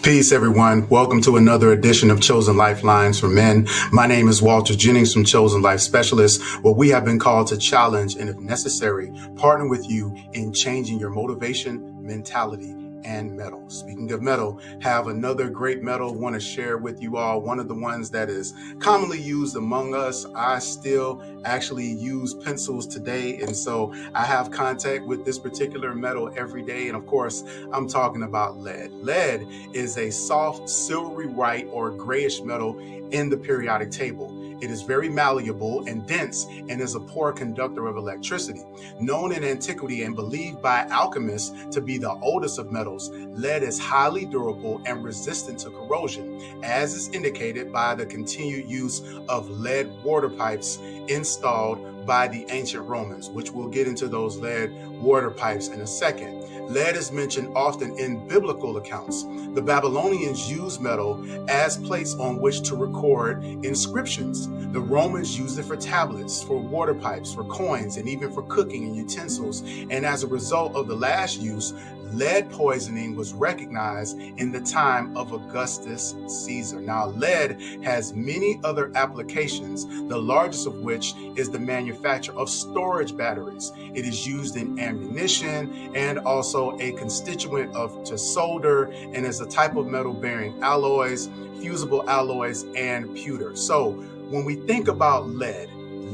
Peace, everyone. Welcome to another edition of Chosen Lifelines for Men. My name is Walter Jennings from Chosen Life Specialists, where we have been called to challenge and, if necessary, partner with you in changing your motivation, mentality, and metal. Speaking of metal, have another great metal want to share with you all. One of the ones that is commonly used among us. I still actually use pencils today, and so I have contact with this particular metal every day. And of course, I'm talking about lead. Lead is a soft, silvery white or grayish metal in the periodic table. It is very malleable and dense and is a poor conductor of electricity. Known in antiquity and believed by alchemists to be the oldest of metals, lead is highly durable and resistant to corrosion, as is indicated by the continued use of lead water pipes installed by the ancient Romans, which we'll get into those lead water pipes in a second. Lead is mentioned often in biblical accounts. The Babylonians used metal as plates on which to record inscriptions. The Romans used it for tablets, for water pipes, for coins, and even for cooking and utensils. And as a result of the last use, lead poisoning was recognized in the time of Augustus Caesar. Now, lead has many other applications, the largest of which is the manufacture of storage batteries. It is used in ammunition and also a constituent to solder, and is a type of metal bearing alloys, fusible alloys, and pewter. So when we think about lead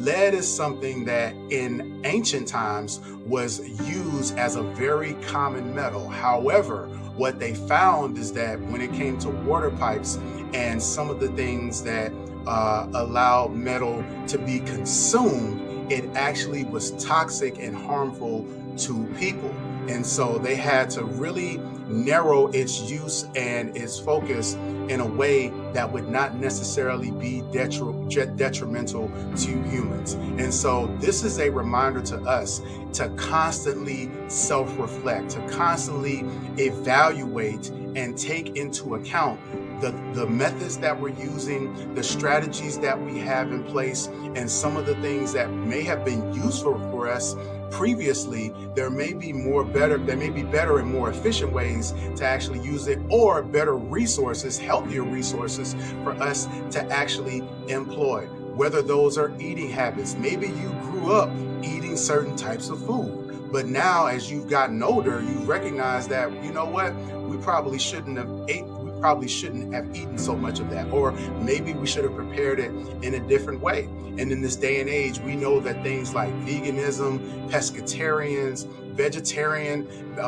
is something that in ancient times was used as a very common metal. However, what they found is that when it came to water pipes and some of the things that allow metal to be consumed, it actually was toxic and harmful to people. And so they had to really narrow its use and its focus in a way that would not necessarily be detrimental to humans. And so this is a reminder to us to constantly self-reflect, to constantly evaluate and take into account the methods that we're using, the strategies that we have in place, and some of the things that may have been useful for us previously. There may be better and more efficient ways to actually use it, or better resources, healthier resources for us to actually employ. Whether those are eating habits, maybe you grew up eating certain types of food, but now as you've gotten older, you recognize that, you know what, we probably shouldn't have eaten so much of that, or maybe we should have prepared it in a different way. And in this day and age, we know that things like veganism, pescatarians,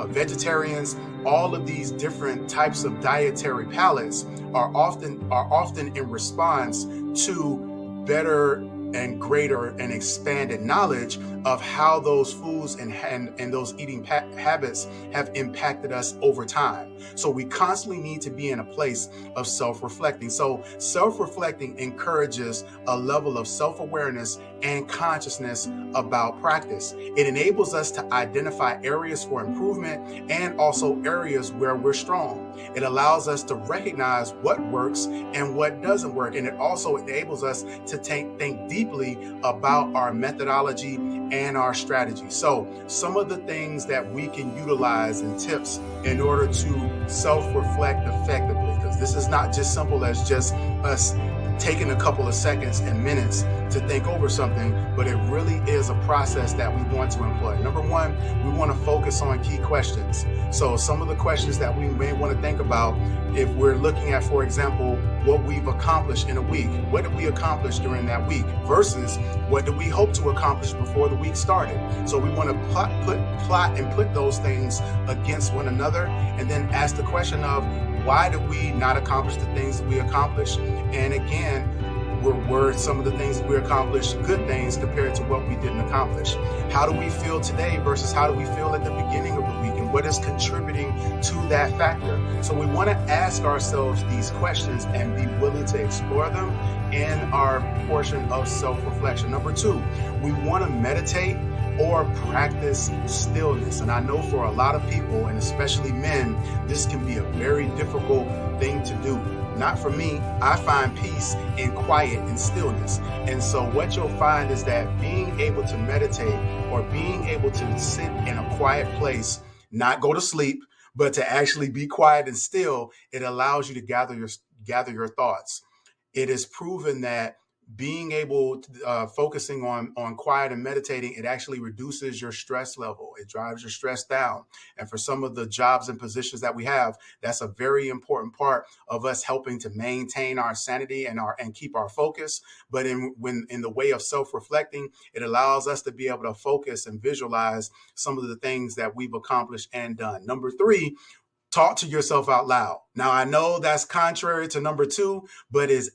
vegetarians, all of these different types of dietary palettes are often in response to better and greater and expanded knowledge of how those foods and those eating habits have impacted us over time. So we constantly need to be in a place of self-reflecting. So self-reflecting encourages a level of self-awareness and consciousness about practice. It enables us to identify areas for improvement and also areas where we're strong. It allows us to recognize what works and what doesn't work. And it also enables us to think deeply about our methodology and our strategy. So some of the things that we can utilize and tips in order to self-reflect effectively, because this is not just simple as just us taking a couple of seconds and minutes to think over something, but it really is a process that we want to employ. Number one, we want to focus on key questions. So some of the questions that we may want to think about, if we're looking at, for example, what we've accomplished in a week, what did we accomplish during that week versus what did we hope to accomplish before the week started? So we want to plot and put those things against one another, and then ask the question of, why did we not accomplish the things that we accomplished? And again, were some of the things that we accomplished good things compared to what we didn't accomplish? How do we feel today versus how do we feel at the beginning of the week? And what is contributing to that factor? So we want to ask ourselves these questions and be willing to explore them in our portion of self-reflection. Number two, we want to meditate or practice stillness. And I know for a lot of people, and especially men, this can be a very difficult thing to do. Not for me. I find peace in quiet and stillness. And so what you'll find is that being able to meditate or being able to sit in a quiet place, not go to sleep, but to actually be quiet and still, it allows you to gather your thoughts. It is proven that being able to, focusing on quiet and meditating, it actually reduces your stress level. It drives your stress down. And for some of the jobs and positions that we have, that's a very important part of us helping to maintain our sanity and keep our focus. But in the way of self-reflecting, it allows us to be able to focus and visualize some of the things that we've accomplished and done. Number three, talk to yourself out loud. Now I know that's contrary to number two, but it's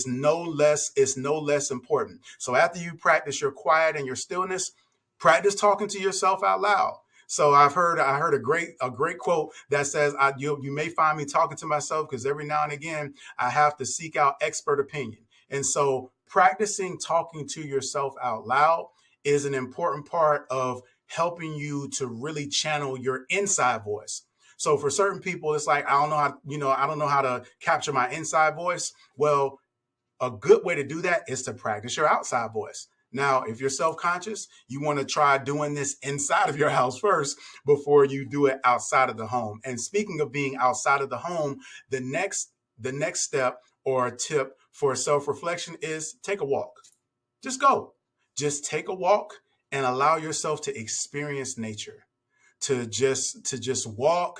no less important. So after you practice your quiet and your stillness, practice talking to yourself out loud. So I heard a great quote that says, you may find me talking to myself because every now and again I have to seek out expert opinion. And so practicing talking to yourself out loud is an important part of helping you to really channel your inside voice. So for certain people, it's like, I don't know how to capture my inside voice. Well, a good way to do that is to practice your outside voice. Now, if you're self-conscious, you want to try doing this inside of your house first before you do it outside of the home. And speaking of being outside of the home, the next step or tip for self-reflection is take a walk. Just go. Just take a walk and allow yourself to experience nature, to just walk,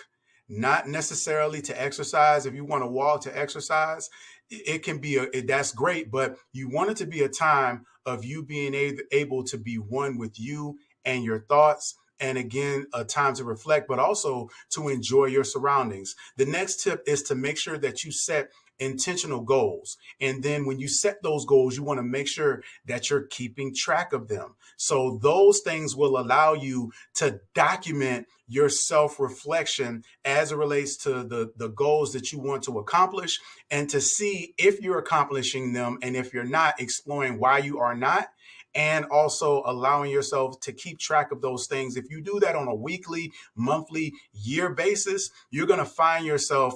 not necessarily to exercise. If you want to walk to exercise, it can be that's great, but you want it to be a time of you being able to be one with you and your thoughts. And again, a time to reflect, but also to enjoy your surroundings. The next tip is to make sure that you set intentional goals. And then when you set those goals, you want to make sure that you're keeping track of them. So those things will allow you to document your self-reflection as it relates to the goals that you want to accomplish, and to see if you're accomplishing them, and if you're not, exploring why you are not, and also allowing yourself to keep track of those things. If you do that on a weekly, monthly, year basis, you're going to find yourself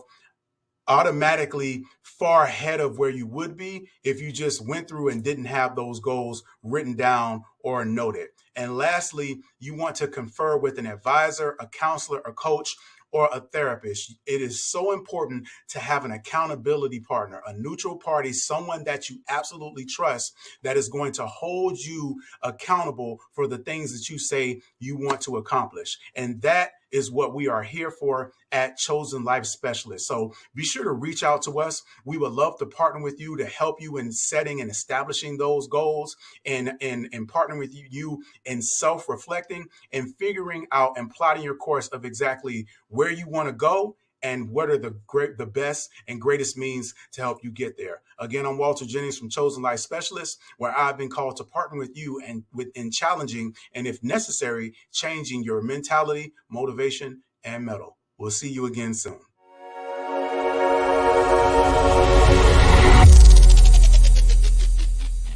automatically far ahead of where you would be if you just went through and didn't have those goals written down or noted. And lastly, you want to confer with an advisor, a counselor, a coach, or a therapist. It is so important to have an accountability partner, a neutral party, someone that you absolutely trust, that is going to hold you accountable for the things that you say you want to accomplish. And that is what we are here for at Chosen Life Specialists. So be sure to reach out to us. We would love to partner with you to help you in setting and establishing those goals, and partnering with you in self-reflecting and figuring out and plotting your course of exactly where you want to go and what are the best and greatest means to help you get there. Again, I'm Walter Jennings from Chosen Life Specialists, where I've been called to partner with you and in challenging, and if necessary, changing your mentality, motivation, and mettle. We'll see you again soon.